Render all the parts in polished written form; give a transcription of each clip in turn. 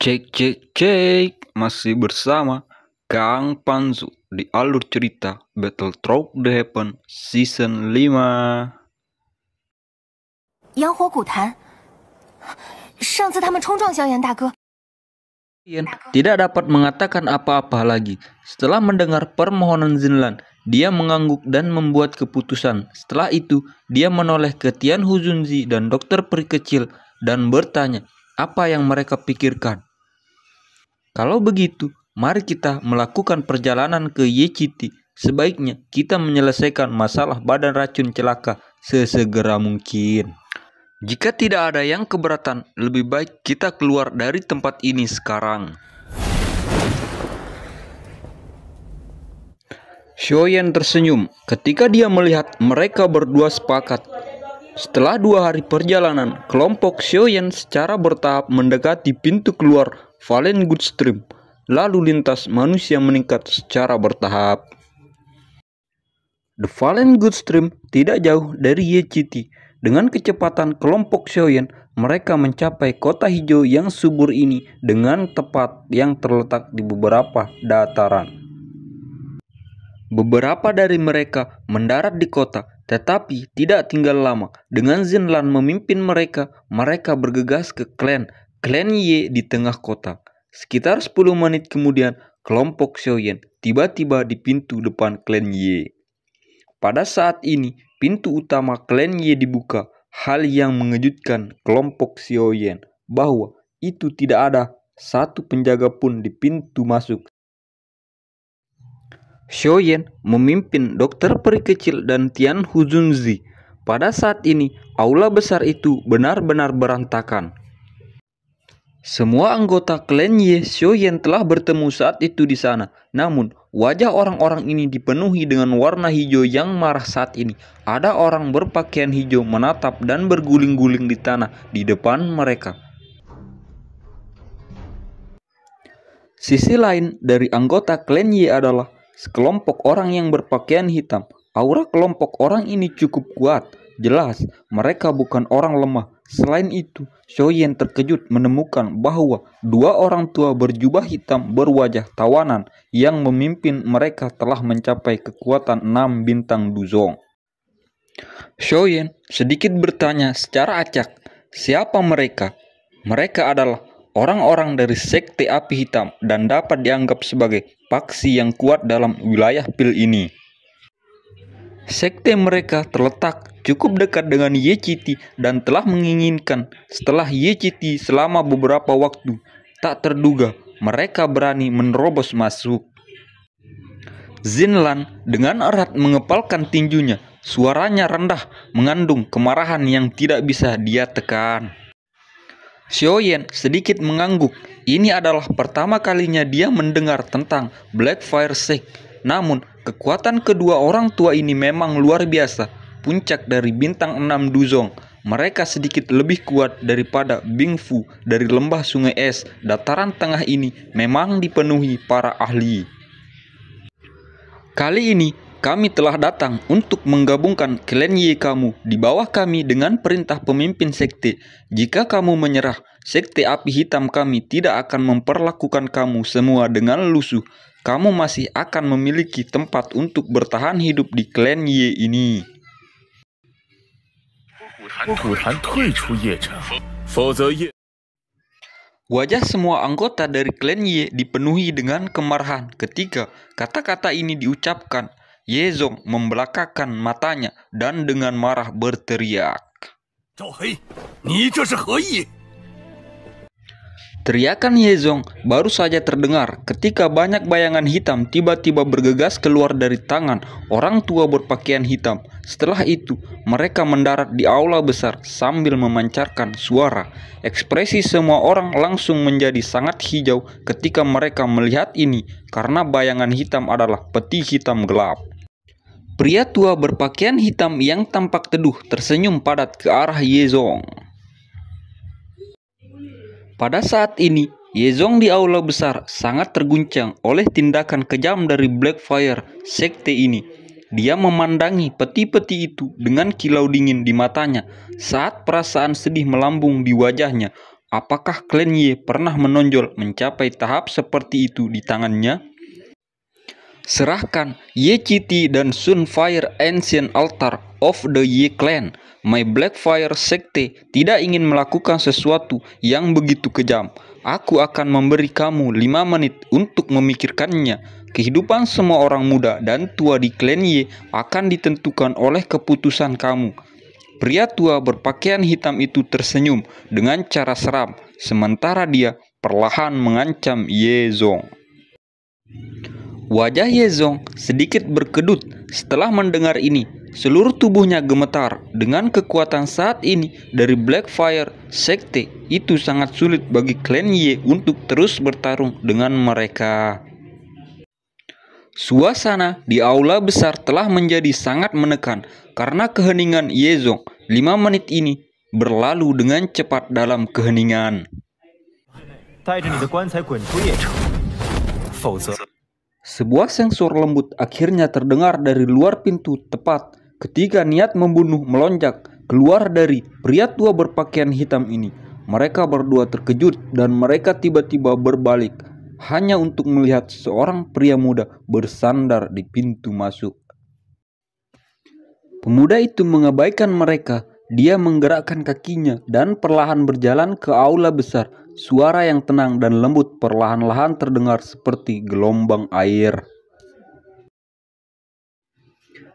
Cek cek cek, masih bersama Kang Panzu di alur cerita Battle Through the Heaven Season 5. 阳火古潭，上次他们冲撞萧炎大哥， tidak dapat mengatakan apa-apa lagi. Setelah mendengar permohonan Zinlan, dia mengangguk dan membuat keputusan. Setelah itu, dia menoleh ke Tian Huzunzi dan dokter peri kecil dan bertanya apa yang mereka pikirkan. Kalau begitu, mari kita melakukan perjalanan ke Yechiti. Sebaiknya kita menyelesaikan masalah badan racun celaka sesegera mungkin. Jika tidak ada yang keberatan, lebih baik kita keluar dari tempat ini sekarang. Xiaoyan tersenyum ketika dia melihat mereka berdua sepakat. Setelah 2 hari perjalanan, kelompok Xiaoyan secara bertahap mendekati pintu keluar Valen Gulfstream. Lalu lintas manusia meningkat secara bertahap. The Valen Gulfstream tidak jauh dari Yechiti. Dengan kecepatan kelompok Xiaoyan, mereka mencapai kota hijau yang subur ini dengan tepat yang terletak di beberapa dataran. Beberapa dari mereka mendarat di kota, tetapi tidak tinggal lama. Dengan Zinlan memimpin mereka, mereka bergegas ke klan Ye di tengah kota. Sekitar 10 menit kemudian, kelompok Xiaoyan tiba-tiba di pintu depan klan Ye. Pada saat ini, pintu utama klan Ye dibuka. Hal yang mengejutkan kelompok Xiaoyan bahwa itu tidak ada satu penjaga pun di pintu masuk. Xiaoyan memimpin dokter peri kecil dan Tian Huzunzi. Pada saat ini, aula besar itu benar-benar berantakan. Semua anggota klan Ye Xiaoyan telah bertemu saat itu di sana. Namun, wajah orang-orang ini dipenuhi dengan warna hijau yang marah saat ini. Ada orang berpakaian hijau menatap dan berguling-guling di tanah di depan mereka. Sisi lain dari anggota klan Ye adalah sekelompok orang yang berpakaian hitam. Aura kelompok orang ini cukup kuat. Jelas, mereka bukan orang lemah. Selain itu, Xiaoyan terkejut menemukan bahwa 2 orang tua berjubah hitam berwajah tawanan yang memimpin mereka telah mencapai kekuatan 6 bintang Duzong. Xiaoyan sedikit bertanya secara acak, siapa mereka? Mereka adalah orang-orang dari Sekte Api Hitam dan dapat dianggap sebagai faksi yang kuat dalam wilayah pil ini. Sekte mereka terletak cukup dekat dengan Yechiti dan telah menginginkan setelah Yechiti selama beberapa waktu. Tak terduga mereka berani menerobos masuk. Zinlan dengan erat mengepalkan tinjunya. Suaranya rendah mengandung kemarahan yang tidak bisa dia tekan. Xiaoyan sedikit mengangguk. Ini adalah pertama kalinya dia mendengar tentang Blackfire Sect. Namun, kekuatan kedua orang tua ini memang luar biasa. Puncak dari bintang 6 Duzong. Mereka sedikit lebih kuat daripada Bingfu dari lembah sungai es. Dataran tengah ini memang dipenuhi para ahli. Kali ini, kami telah datang untuk menggabungkan klan Ye kamu di bawah kami dengan perintah pemimpin sekte. Jika kamu menyerah, Sekte Api Hitam kami tidak akan memperlakukan kamu semua dengan lusuh. Kamu masih akan memiliki tempat untuk bertahan hidup di klan Ye ini. Wajah semua anggota dari klan Ye dipenuhi dengan kemarahan ketika kata-kata ini diucapkan. Yezong membelakangkan matanya dan dengan marah berteriak. Teriakan Yezong baru saja terdengar ketika banyak bayangan hitam tiba-tiba bergegas keluar dari tangan orang tua berpakaian hitam. Setelah itu, mereka mendarat di aula besar sambil memancarkan suara. Ekspresi semua orang langsung menjadi sangat hijau ketika mereka melihat ini karena bayangan hitam adalah peti hitam gelap. Pria tua berpakaian hitam yang tampak teduh tersenyum padat ke arah Yezong. Pada saat ini, Yezong di aula besar sangat terguncang oleh tindakan kejam dari Blackfire Sekte ini. Dia memandangi peti-peti itu dengan kilau dingin di matanya. Saat perasaan sedih melambung di wajahnya, Apakah klan Ye pernah menonjol mencapai tahap seperti itu di tangannya? Serahkan Ye Qiti dan Sunfire Ancient Altar of the Ye Clan. My Blackfire Sekte tidak ingin melakukan sesuatu yang begitu kejam. Aku akan memberi kamu 5 menit untuk memikirkannya. Kehidupan semua orang muda dan tua di klan Ye akan ditentukan oleh keputusan kamu. Pria tua berpakaian hitam itu tersenyum dengan cara seram, sementara dia perlahan mengancam Ye Zong. Wajah Ye Zong sedikit berkedut setelah mendengar ini. Seluruh tubuhnya gemetar. Dengan kekuatan saat ini dari Blackfire Sekte, itu sangat sulit bagi klan Ye untuk terus bertarung dengan mereka. Suasana di aula besar telah menjadi sangat menekan karena keheningan Ye Zong. 5 menit ini berlalu dengan cepat dalam keheningan. Sebuah sensor lembut akhirnya terdengar dari luar pintu tepat ketika niat membunuh melonjak keluar dari pria tua berpakaian hitam ini. Mereka berdua terkejut dan mereka tiba-tiba berbalik hanya untuk melihat seorang pria muda bersandar di pintu masuk. Pemuda itu mengabaikan mereka. Dia menggerakkan kakinya dan perlahan berjalan ke aula besar. Suara yang tenang dan lembut perlahan-lahan terdengar seperti gelombang air.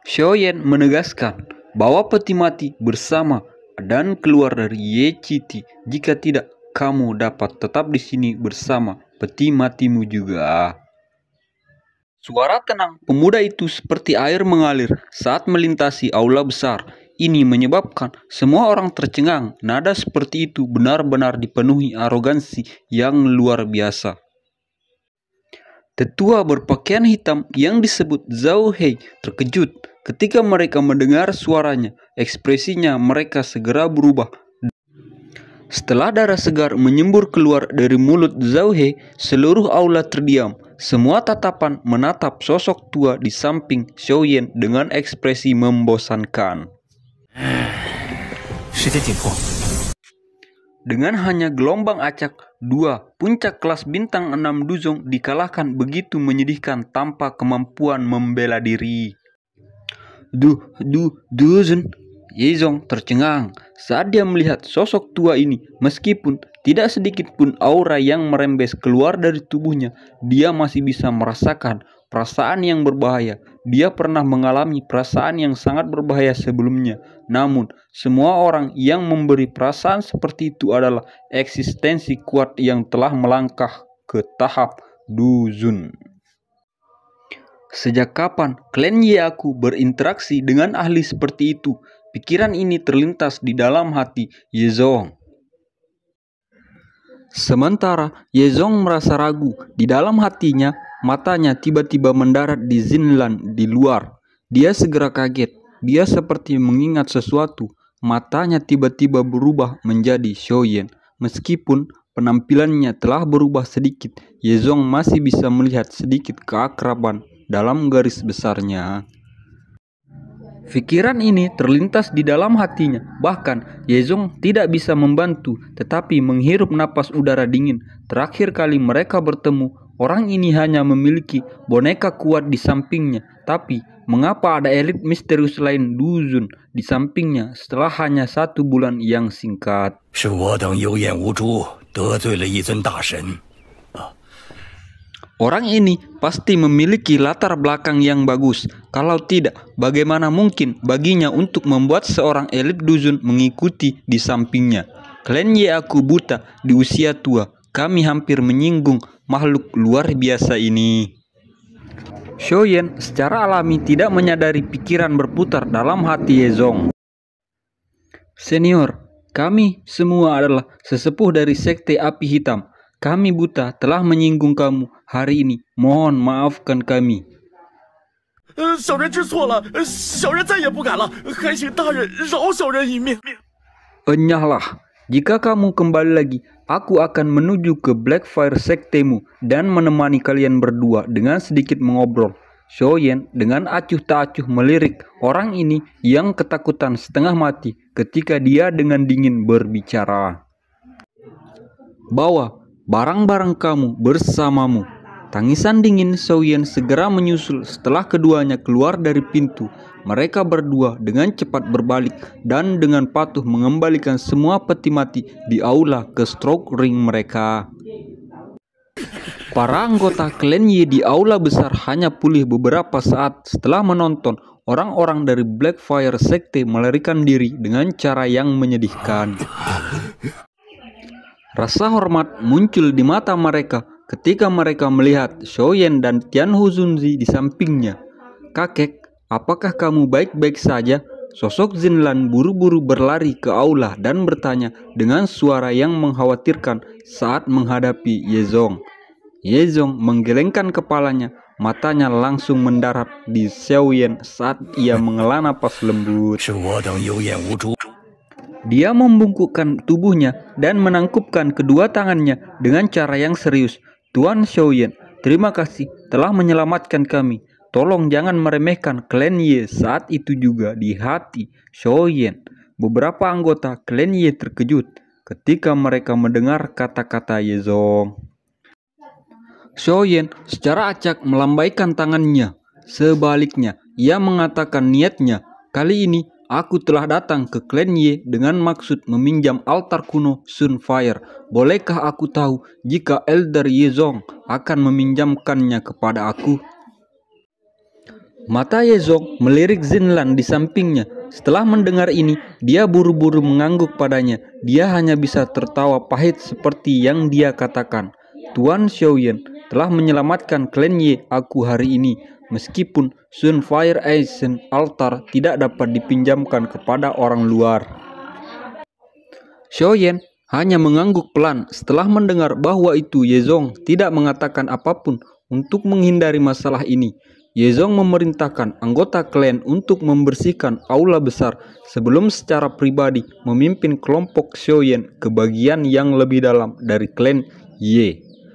Xiaoyan menegaskan bahwa peti mati bersama dan keluar dari Ye Qiti. Jika tidak, kamu dapat tetap di sini bersama peti matimu juga. Suara tenang pemuda itu seperti air mengalir saat melintasi aula besar. Ini menyebabkan semua orang tercengang. Nada seperti itu benar-benar dipenuhi arogansi yang luar biasa. Tetua berpakaian hitam yang disebut Zhao Hei terkejut ketika mereka mendengar suaranya. Ekspresinya mereka segera berubah. Setelah darah segar menyembur keluar dari mulut Zhao Hei, seluruh aula terdiam. Semua tatapan menatap sosok tua di samping Xiaoyan dengan ekspresi membosankan. Dengan hanya gelombang acak, 2 puncak kelas bintang 6 Duzong dikalahkan begitu menyedihkan tanpa kemampuan membela diri. Duzon. Ye Zong tercengang saat dia melihat sosok tua ini. Meskipun tidak sedikit pun aura yang merembes keluar dari tubuhnya, dia masih bisa merasakan perasaan yang berbahaya. Dia pernah mengalami perasaan yang sangat berbahaya sebelumnya. Namun, semua orang yang memberi perasaan seperti itu adalah eksistensi kuat yang telah melangkah ke tahap Duzun. Sejak kapan klan Ye aku berinteraksi dengan ahli seperti itu? Pikiran ini terlintas di dalam hati Ye Zong. Sementara Ye Zong merasa ragu di dalam hatinya, matanya tiba-tiba mendarat di Zinlan di luar. Dia segera kaget. Dia seperti mengingat sesuatu. Matanya tiba-tiba berubah menjadi Xiaoyan. Meskipun penampilannya telah berubah sedikit, Ye Zong masih bisa melihat sedikit keakraban dalam garis besarnya. Pikiran ini terlintas di dalam hatinya. Bahkan Ye Zong tidak bisa membantu tetapi menghirup napas udara dingin. Terakhir kali mereka bertemu, orang ini hanya memiliki boneka kuat di sampingnya. Tapi mengapa ada elit misterius lain Duzun di sampingnya setelah hanya 1 bulan yang singkat? Orang ini pasti memiliki latar belakang yang bagus. Kalau tidak, bagaimana mungkin baginya untuk membuat seorang elit Duzun mengikuti di sampingnya? Klan Ye aku buta di usia tua. Kami hampir menyinggung makhluk luar biasa ini. Xiaoyan secara alami tidak menyadari pikiran berputar dalam hati Ye Zong. Senior, kami semua adalah sesepuh dari Sekte Api Hitam. Kami buta telah menyinggung kamu hari ini. Mohon maafkan kami. Enyahlah. Jika kamu kembali lagi, aku akan menuju ke Blackfire Sektemu dan menemani kalian berdua dengan sedikit mengobrol. Xiaoyan dengan acuh tak acuh melirik orang ini yang ketakutan setengah mati ketika dia dengan dingin berbicara. Bawa barang-barang kamu bersamamu." Tangisan dingin Xiaoyan segera menyusul setelah keduanya keluar dari pintu. Mereka berdua dengan cepat berbalik dan dengan patuh mengembalikan semua peti mati di aula ke stroke ring mereka. Para anggota klan Yi di aula besar hanya pulih beberapa saat setelah menonton orang-orang dari Blackfire Sekte melarikan diri dengan cara yang menyedihkan. Rasa hormat muncul di mata mereka ketika mereka melihat Xiaoyan dan Tianhu Zunzi di sampingnya. "Kakek, apakah kamu baik-baik saja?" Sosok Zinlan buru-buru berlari ke aula dan bertanya dengan suara yang mengkhawatirkan saat menghadapi Yezong. Yezong menggelengkan kepalanya, matanya langsung mendarat di Xiaoyan saat ia menghela napas lembut. Dia membungkukkan tubuhnya dan menangkupkan kedua tangannya dengan cara yang serius. "Tuan Xiaoyan, terima kasih telah menyelamatkan kami. Tolong jangan meremehkan klan Ye." Saat itu juga di hati Xiaoyan, beberapa anggota klan Ye terkejut ketika mereka mendengar kata-kata Yezong. Xiaoyan secara acak melambaikan tangannya. Sebaliknya, ia mengatakan niatnya, "Kali ini aku telah datang ke klan Ye dengan maksud meminjam altar kuno Sunfire. Bolehkah aku tahu jika Elder Yezong akan meminjamkannya kepada aku?" Mata Yezong melirik Zinlan di sampingnya. Setelah mendengar ini, dia buru-buru mengangguk padanya. Dia hanya bisa tertawa pahit seperti yang dia katakan. "Tuan Xiaoyan telah menyelamatkan klan Ye aku hari ini, meskipun Sunfire Ancient Altar tidak dapat dipinjamkan kepada orang luar." Xiaoyan hanya mengangguk pelan setelah mendengar bahwa itu Yezong tidak mengatakan apapun untuk menghindari masalah ini. Yezong memerintahkan anggota klan untuk membersihkan aula besar sebelum secara pribadi memimpin kelompok Xiaoyan ke bagian yang lebih dalam dari klan Ye.